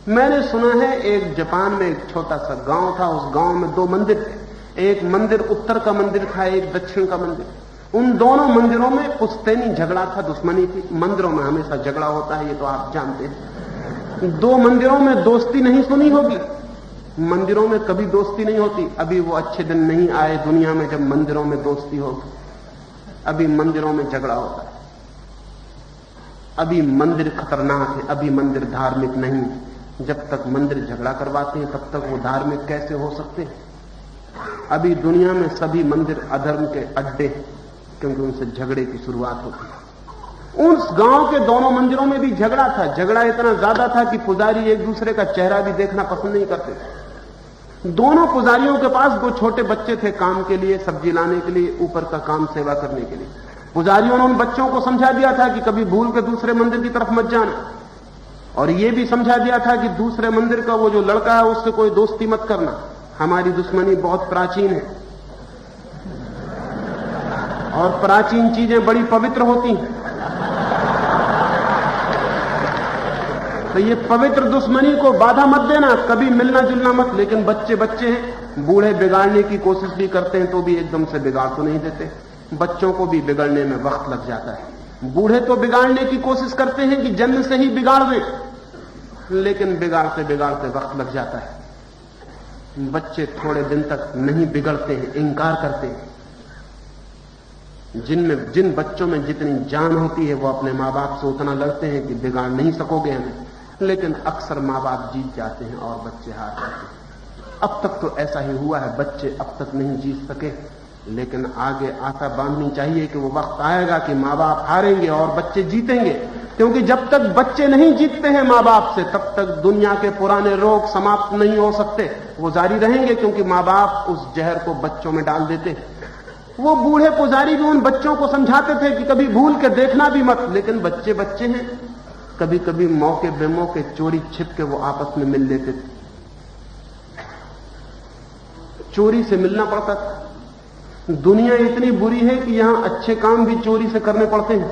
मैंने सुना है एक जापान में एक छोटा सा गांव था, उस गांव में 2 मंदिर थे। एक मंदिर उत्तर का मंदिर था, एक दक्षिण का मंदिर। उन दोनों मंदिरों में पुश्तैनी झगड़ा था, दुश्मनी थी। मंदिरों में हमेशा झगड़ा होता है, ये तो आप जानते हैं। 2 मंदिरों में दोस्ती नहीं सुनी होगी, मंदिरों में कभी दोस्ती नहीं होती। अभी वो अच्छे दिन नहीं आए दुनिया में जब मंदिरों में दोस्ती होगी। अभी मंदिरों में झगड़ा होता है, अभी मंदिर खतरनाक है, अभी मंदिर धार्मिक नहीं है। जब तक मंदिर झगड़ा करवाते हैं तब तक वो धार्मिक कैसे हो सकते हैं? अभी दुनिया में सभी मंदिर अधर्म के अड्डे, क्योंकि उनसे झगड़े की शुरुआत होती है। उस गांव के दोनों मंदिरों में भी झगड़ा था। झगड़ा इतना ज्यादा था कि पुजारी एक दूसरे का चेहरा भी देखना पसंद नहीं करते थे। दोनों पुजारियों के पास 2 छोटे बच्चे थे काम के लिए, सब्जी लाने के लिए, ऊपर का काम सेवा करने के लिए। पुजारियों ने उन बच्चों को समझा दिया था कि कभी भूल के दूसरे मंदिर की तरफ मत जाना, और यह भी समझा दिया था कि दूसरे मंदिर का वो जो लड़का है उससे कोई दोस्ती मत करना, हमारी दुश्मनी बहुत प्राचीन है और प्राचीन चीजें बड़ी पवित्र होती हैं। तो ये पवित्र दुश्मनी को बाधा मत देना, कभी मिलना जुलना मत। लेकिन बच्चे बच्चे हैं, बूढ़े बिगाड़ने की कोशिश भी करते हैं तो भी एकदम से बिगाड़ तो नहीं देते। बच्चों को भी बिगड़ने में वक्त लग जाता है। बूढ़े तो बिगाड़ने की कोशिश करते हैं कि जन्म से ही बिगाड़ दें, लेकिन बिगाड़ते बिगाड़ते वक्त लग जाता है। बच्चे थोड़े दिन तक नहीं बिगड़ते हैं, इंकार करते हैं। जिन बच्चों में जितनी जान होती है वो अपने मां बाप से उतना लड़ते हैं कि बिगाड़ नहीं सकोगे हमें, लेकिन अक्सर मां बाप जीत जाते हैं और बच्चे हार जाते हैं। अब तक तो ऐसा ही हुआ है, बच्चे अब तक नहीं जीत सके, लेकिन आगे आशा बांधनी चाहिए कि वो वक्त आएगा कि मां बाप हारेंगे और बच्चे जीतेंगे। क्योंकि जब तक बच्चे नहीं जीतते हैं मां बाप से, तब तक दुनिया के पुराने रोग समाप्त नहीं हो सकते, वो जारी रहेंगे, क्योंकि मां बाप उस जहर को बच्चों में डाल देते। वो बूढ़े पुजारी भी उन बच्चों को समझाते थे कि कभी भूल के देखना भी मत, लेकिन बच्चे बच्चे हैं, कभी कभी मौके बेमौके चोरी छिप के वो आपस में मिल लेते थे। चोरी से मिलना पड़ता था। दुनिया इतनी बुरी है कि यहां अच्छे काम भी चोरी से करने पड़ते हैं।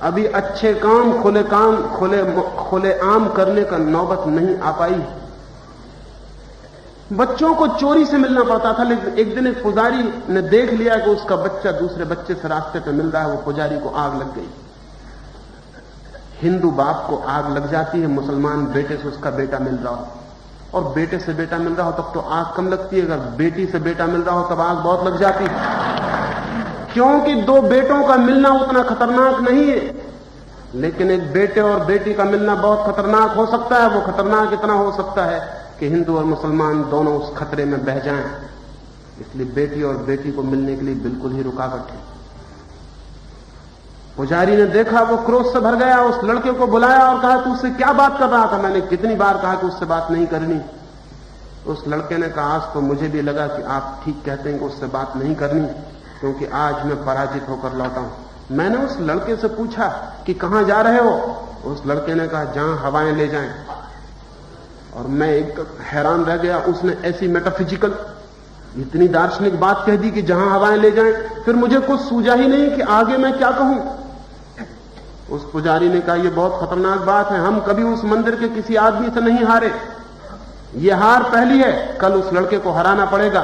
अभी अच्छे काम खुले आम करने का नौबत नहीं आ पाई। बच्चों को चोरी से मिलना पड़ता था। लेकिन एक दिन एक पुजारी ने देख लिया कि उसका बच्चा दूसरे बच्चे से रास्ते पे मिल रहा है। वो पुजारी को आग लग गई। हिंदू बाप को आग लग जाती है, मुसलमान बेटे से उसका बेटा मिल रहा हो, और बेटे से बेटा मिल रहा हो तब तो आग कम लगती है, अगर बेटी से बेटा मिल रहा हो तब आग बहुत लग जाती है। क्योंकि 2 बेटों का मिलना उतना खतरनाक नहीं है, लेकिन एक बेटे और बेटी का मिलना बहुत खतरनाक हो सकता है। वो खतरनाक इतना हो सकता है कि हिंदू और मुसलमान दोनों उस खतरे में बह जाएं। इसलिए बेटी और बेटी को मिलने के लिए बिल्कुल ही रुकावट है। पुजारी ने देखा, वो क्रोध से भर गया, उस लड़के को बुलाया और कहा, तू उससे क्या बात कर रहा था? मैंने कितनी बार कहा कि उससे बात नहीं करनी। उस लड़के ने कहा, आज तो मुझे भी लगा कि आप ठीक कहते हैं कि उससे बात नहीं करनी, क्योंकि आज मैं पराजित होकर लौटा हूं। मैंने उस लड़के से पूछा कि कहां जा रहे हो? उस लड़के ने कहा, जहां हवाएं ले जाएं। और मैं एक हैरान रह गया। उसने ऐसी मेटाफिजिकल, इतनी दार्शनिक बात कह दी कि जहां हवाएं ले जाएं। फिर मुझे कुछ सूझा ही नहीं कि आगे मैं क्या कहूं। उस पुजारी ने कहा, यह बहुत खतरनाक बात है, हम कभी उस मंदिर के किसी आदमी से नहीं हारे, यह हार पहली है, कल उस लड़के को हराना पड़ेगा।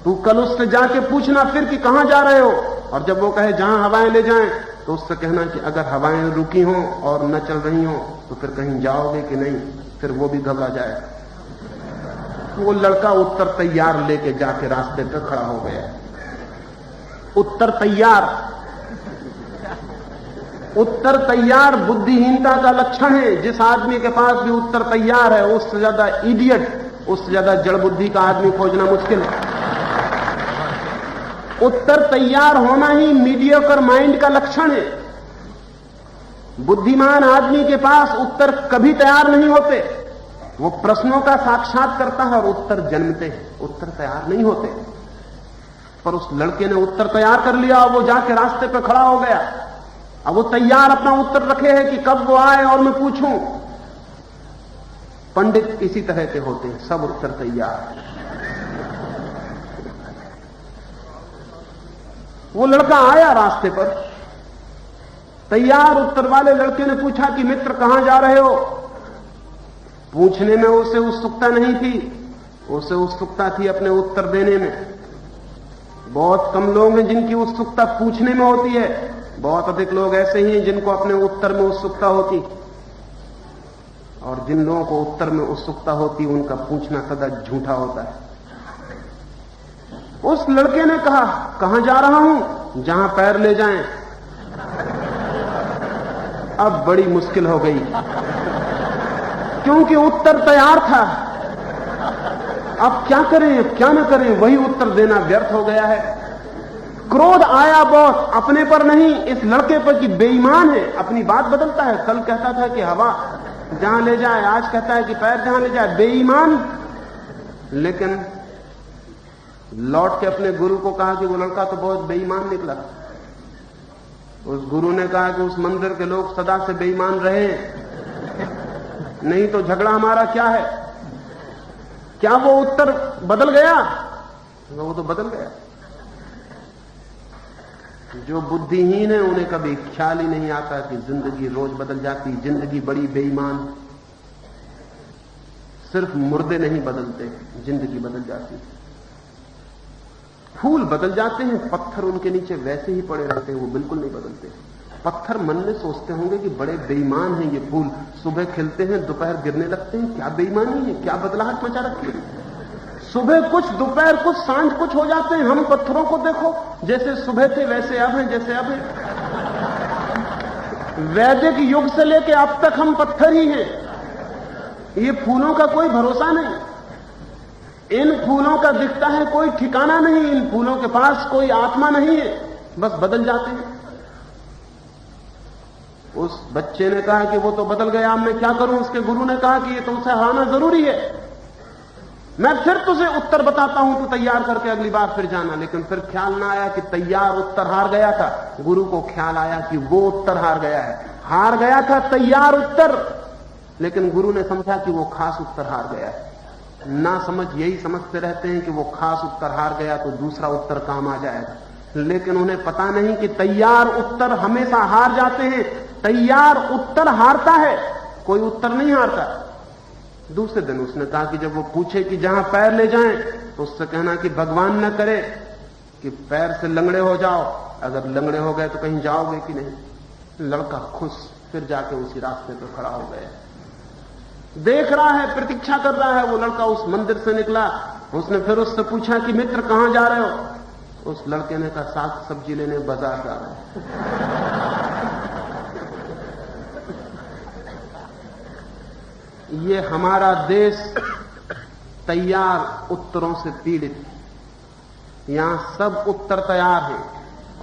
तू कल उससे जाके पूछना फिर कि कहां जा रहे हो, और जब वो कहे जहां हवाएं ले जाएं, तो उससे कहना कि अगर हवाएं रुकी हों और न चल रही हों तो फिर कहीं जाओगे कि नहीं। फिर वो भी घबरा जाएगा। वो लड़का उत्तर तैयार लेके जाके रास्ते पे खड़ा हो गया। उत्तर तैयार बुद्धिहीनता का लक्षण है। जिस आदमी के पास भी उत्तर तैयार है, उससे ज्यादा इडियट, उससे ज्यादा जड़ बुद्धि का आदमी खोजना मुश्किल है। उत्तर तैयार होना ही मीडियोकर माइंड का लक्षण है। बुद्धिमान आदमी के पास उत्तर कभी तैयार नहीं होते। वो प्रश्नों का साक्षात करता है और उत्तर जन्मते हैं, उत्तर तैयार नहीं होते। पर उस लड़के ने उत्तर तैयार कर लिया और वो जाके रास्ते पे खड़ा हो गया। अब वो तैयार अपना उत्तर रखे है कि कब वो आए और मैं पूछूं। पंडित इसी तरह के होते हैं, सब उत्तर तैयार। वो लड़का आया रास्ते पर, तैयार उत्तर वाले लड़के ने पूछा कि मित्र कहां जा रहे हो? पूछने में उसे उत्सुकता नहीं थी, उसे उत्सुकता थी अपने उत्तर देने में। बहुत कम लोग हैं जिनकी उत्सुकता पूछने में होती है, बहुत अधिक लोग ऐसे ही हैं जिनको अपने उत्तर में उत्सुकता होती, और जिन लोगों को उत्तर में उत्सुकता होती उनका पूछना सदा झूठा होता है। उस लड़के ने कहा, कहां जा रहा हूं? जहां पैर ले जाएं। अब बड़ी मुश्किल हो गई, क्योंकि उत्तर तैयार था। अब क्या करें, अब क्या न करें, वही उत्तर देना व्यर्थ हो गया है। क्रोध आया बहुत, अपने पर नहीं, इस लड़के पर कि बेईमान है, अपनी बात बदलता है। कल कहता था कि हवा जहां ले जाए, आज कहता है कि पैर जहां ले जाए, बेईमान। लेकिन लौट के अपने गुरु को कहा कि वो लड़का तो बहुत बेईमान निकला। उस गुरु ने कहा कि उस मंदिर के लोग सदा से बेईमान रहे, नहीं तो झगड़ा हमारा क्या है? क्या वो उत्तर बदल गया? वो तो बदल गया। जो बुद्धिहीन है उन्हें कभी ख्याल ही नहीं आता कि जिंदगी रोज बदल जाती, जिंदगी बड़ी बेईमान। सिर्फ मुर्दे नहीं बदलते, जिंदगी बदल जाती। फूल बदल जाते हैं, पत्थर उनके नीचे वैसे ही पड़े रहते हैं, वो बिल्कुल नहीं बदलते। पत्थर मन में सोचते होंगे कि बड़े बेईमान हैं ये फूल, सुबह खिलते हैं दोपहर गिरने लगते हैं, क्या बेईमानी है, क्या बदलाहट मचा रखी है। सुबह कुछ, दोपहर कुछ, सांझ कुछ हो जाते हैं। हम पत्थरों को देखो, जैसे सुबह थे वैसे अब हैं, जैसे अब हैं। वैदिक युग से लेके अब तक हम पत्थर ही हैं। ये फूलों का कोई भरोसा नहीं, इन फूलों का दिखता है कोई ठिकाना नहीं, इन फूलों के पास कोई आत्मा नहीं है, बस बदल जाते हैं। उस बच्चे ने कहा कि वो तो बदल गया, अब मैं क्या करूं? उसके गुरु ने कहा कि ये तुमसे हराना जरूरी है, मैं फिर तुझे उत्तर बताता हूं, तू तैयार करके अगली बार फिर जाना। लेकिन फिर ख्याल ना आया कि तैयार उत्तर हार गया था। गुरु को ख्याल आया कि वो उत्तर हार गया है। हार गया था तैयार उत्तर, लेकिन गुरु ने समझा कि वो खास उत्तर हार गया है। ना समझ यही समझते रहते हैं कि वो खास उत्तर हार गया तो दूसरा उत्तर काम आ जाएगा, लेकिन उन्हें पता नहीं कि तैयार उत्तर हमेशा हार जाते हैं। तैयार उत्तर हारता है, कोई उत्तर नहीं हारता। दूसरे दिन उसने कहा कि जब वो पूछे कि जहां पैर ले जाएं, तो उससे कहना कि भगवान न करे कि पैर से लंगड़े हो जाओ, अगर लंगड़े हो गए तो कहीं जाओगे कि नहीं। लड़का खुश, फिर जाके उसी रास्ते पर खड़ा हो गया, देख रहा है, प्रतीक्षा कर रहा है। वो लड़का उस मंदिर से निकला, उसने फिर उससे पूछा कि मित्र कहां जा रहे हो? उस लड़के ने कहा साग सब्जी लेने बाजार जा रहा है। ये हमारा देश तैयार उत्तरों से पीड़ित है। यहां सब उत्तर तैयार हैं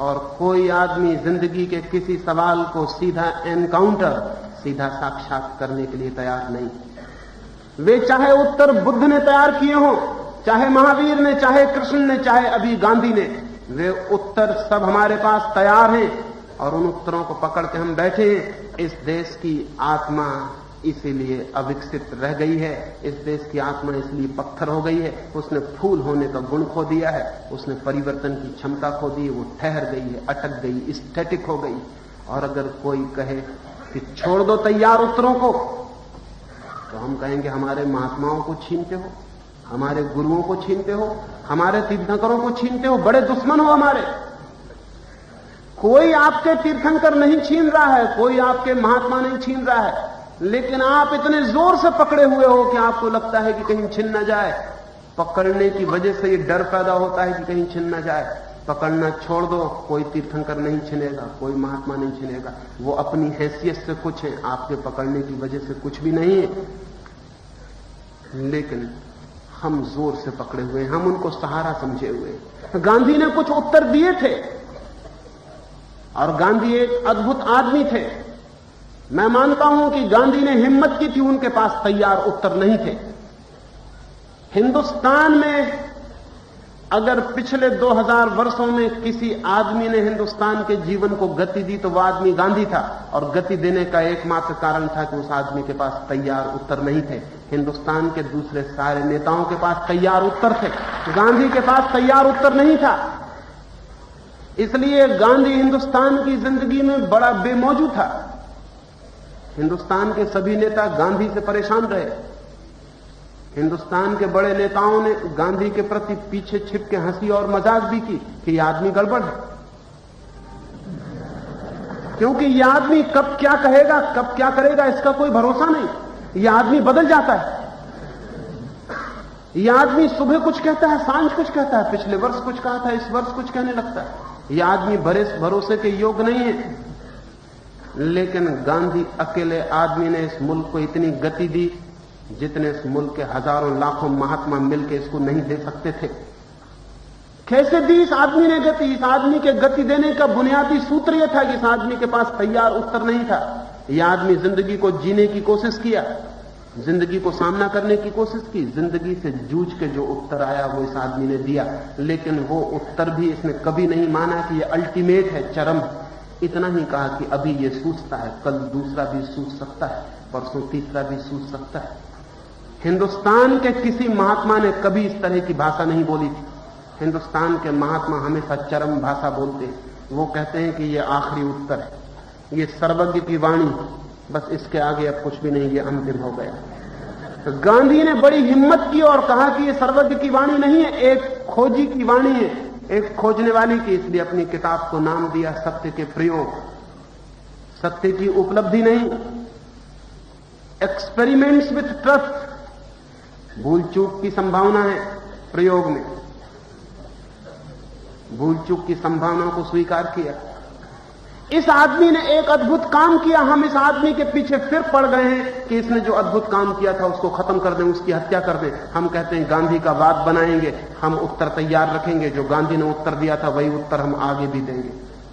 और कोई आदमी जिंदगी के किसी सवाल को सीधा एनकाउंटर, सीधा साक्षात करने के लिए तैयार नहीं। वे चाहे उत्तर बुद्ध ने तैयार किए हों, चाहे महावीर ने, चाहे कृष्ण ने, चाहे अभी गांधी ने, वे उत्तर सब हमारे पास तैयार हैं और उन उत्तरों को पकड़ के हम बैठे हैं। इस देश की आत्मा इसीलिए अविकसित रह गई है, इस देश की आत्मा इसलिए पत्थर हो गई है। उसने फूल होने का गुण खो दिया है, उसने परिवर्तन की क्षमता खो दी है, वो ठहर गई है, अटक गई, स्टैटिक हो गई। और अगर कोई कहे कि छोड़ दो तैयार उत्तरों को, तो हम कहेंगे हमारे महात्माओं को छीनते हो, हमारे गुरुओं को छीनते हो, हमारे तीर्थंकरों को छीनते हो, बड़े दुश्मन हो हमारे। कोई आपके तीर्थंकर नहीं छीन रहा है, कोई आपके महात्मा नहीं छीन रहा है, लेकिन आप इतने जोर से पकड़े हुए हो कि आपको लगता है कि कहीं छिन न जाए। पकड़ने की वजह से ये डर पैदा होता है कि कहीं छिन न जाए। पकड़ना छोड़ दो, कोई तीर्थंकर नहीं छिनेगा, कोई महात्मा नहीं छिनेगा। वो अपनी हैसियत से कुछ है, आपके पकड़ने की वजह से कुछ भी नहीं है। लेकिन हम जोर से पकड़े हुए हैं, हम उनको सहारा समझे हुए। गांधी ने कुछ उत्तर दिए थे और गांधी एक अद्भुत आदमी थे। मैं मानता हूं कि गांधी ने हिम्मत की थी, उनके पास तैयार उत्तर नहीं थे। हिंदुस्तान में अगर पिछले 2000 वर्षों में किसी आदमी ने हिंदुस्तान के जीवन को गति दी तो वह आदमी गांधी था, और गति देने का एकमात्र कारण था कि उस आदमी के पास तैयार उत्तर नहीं थे। हिंदुस्तान के दूसरे सारे नेताओं के पास तैयार उत्तर थे, गांधी के पास तैयार उत्तर नहीं था। इसलिए गांधी हिंदुस्तान की जिंदगी में बड़ा बेमौजू था। हिंदुस्तान के सभी नेता गांधी से परेशान रहे। हिंदुस्तान के बड़े नेताओं ने गांधी के प्रति पीछे छिप के हंसी और मजाक भी की कि यह आदमी गड़बड़ है, क्योंकि यह आदमी कब क्या कहेगा, कब क्या करेगा, इसका कोई भरोसा नहीं। यह आदमी बदल जाता है। यह आदमी सुबह कुछ कहता है, सांझ कुछ कहता है, पिछले वर्ष कुछ कहा था, इस वर्ष कुछ कहने लगता है। यह आदमी भरोसे के योग्य नहीं है। लेकिन गांधी अकेले आदमी ने इस मुल्क को इतनी गति दी जितने इस मुल्क के हजारों लाखों महात्मा मिलकर इसको नहीं दे सकते थे। कैसे दी इस आदमी ने गति? इस आदमी के गति देने का बुनियादी सूत्र यह था कि इस आदमी के पास तैयार उत्तर नहीं था। यह आदमी जिंदगी को जीने की कोशिश किया, जिंदगी को सामना करने की कोशिश की, जिंदगी से जूझ के जो उत्तर आया वो इस आदमी ने दिया। लेकिन वो उत्तर भी इसने कभी नहीं माना कि ये अल्टीमेट है, चरम। इतना ही कहा कि अभी ये सूझता है, कल दूसरा भी सूझ सकता है, परसों तीसरा भी सूझ सकता है। हिंदुस्तान के किसी महात्मा ने कभी इस तरह की भाषा नहीं बोली थी। हिंदुस्तान के महात्मा हमेशा चरम भाषा बोलते हैं। वो कहते हैं कि ये आखिरी उत्तर है, ये सर्वज्ञ की वाणी, बस इसके आगे अब कुछ भी नहीं, ये अंतिम हो गया। तो गांधी ने बड़ी हिम्मत की और कहा कि ये सर्वज्ञ की वाणी नहीं है, एक खोजी की वाणी है, एक खोजने वाली की। इसलिए अपनी किताब को नाम दिया सत्य के प्रयोग। सत्य की उपलब्धि नहीं, एक्सपेरिमेंट्स विथ ट्रस्ट। भूल चूक की संभावना है प्रयोग में, भूल चूक की संभावना को स्वीकार किया। इस आदमी ने एक अद्भुत काम किया। हम इस आदमी के पीछे फिर पड़ गए हैं कि इसने जो अद्भुत काम किया था उसको खत्म कर दें, उसकी हत्या कर दें। हम कहते हैं गांधी का वाद बनाएंगे, हम उत्तर तैयार रखेंगे, जो गांधी ने उत्तर दिया था वही उत्तर हम आगे भी देंगे।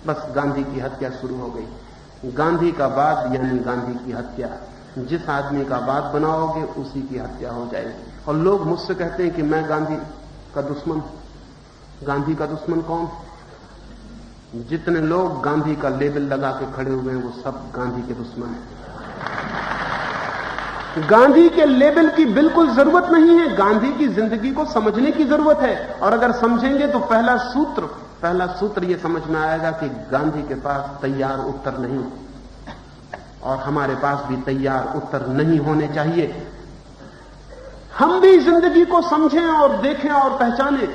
बस गांधी की हत्या शुरू हो गई। गांधी का वाद यानी गांधी की हत्या। जिस आदमी का वाद बनाओगे उसी की हत्या हो जाएगी। और लोग मुझसे कहते हैं कि मैं गांधी का दुश्मन। गांधी का दुश्मन कौन? जितने लोग गांधी का लेबल लगा के खड़े हुए हैं वो सब गांधी के दुश्मन हैं। गांधी के लेबल की बिल्कुल जरूरत नहीं है। गांधी की जिंदगी को समझने की जरूरत है। और अगर समझेंगे तो पहला सूत्र यह समझ में आएगा कि गांधी के पास तैयार उत्तर नहीं, और हमारे पास भी तैयार उत्तर नहीं होने चाहिए। हम भी जिंदगी को समझें और देखें और पहचानें।